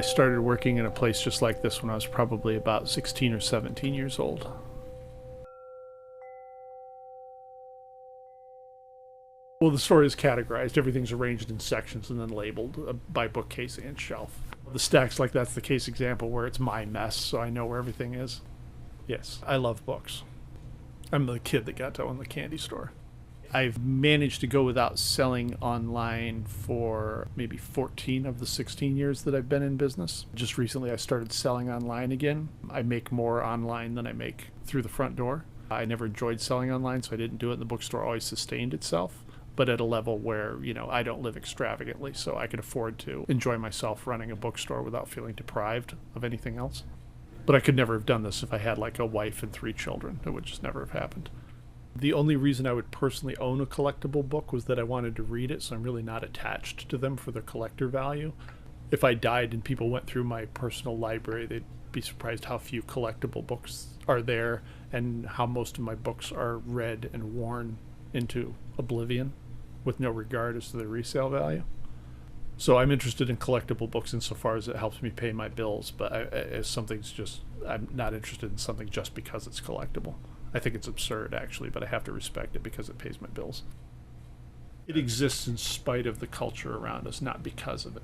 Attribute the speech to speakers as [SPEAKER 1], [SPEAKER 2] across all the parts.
[SPEAKER 1] I started working in a place just like this when I was probably about 16 or 17 years old. Well, the store is categorized. Everything's arranged in sections and then labeled by bookcase and shelf. The stacks, like that's the case example where it's my mess, so I know where everything is. Yes, I love books. I'm the kid that got to own the candy store. I've managed to go without selling online for maybe 14 of the 16 years that I've been in business. Just recently I started selling online again. I make more online than I make through the front door. I never enjoyed selling online, so I didn't do it, and the bookstore always sustained itself, but at a level where, I don't live extravagantly, so I could afford to enjoy myself running a bookstore without feeling deprived of anything else. But I could never have done this if I had like a wife and 3 children. It would just never have happened. The only reason I would personally own a collectible book was that I wanted to read it, so I'm really not attached to them for their collector value. If I died and people went through my personal library, they'd be surprised how few collectible books are there and how most of my books are read and worn into oblivion with no regard as to their resale value. So I'm interested in collectible books insofar as it helps me pay my bills, but I'm not interested in something just because it's collectible. I think it's absurd, actually, but I have to respect it because it pays my bills. It exists in spite of the culture around us, not because of it.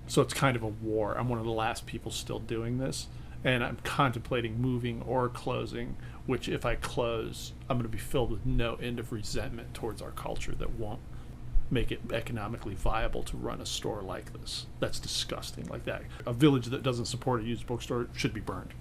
[SPEAKER 1] So it's kind of a war. I'm one of the last people still doing this, and I'm contemplating moving or closing, which if I close, I'm going to be filled with no end of resentment towards our culture that won't make it economically viable to run a store like this. That's disgusting. Like that. A village that doesn't support a used bookstore should be burned.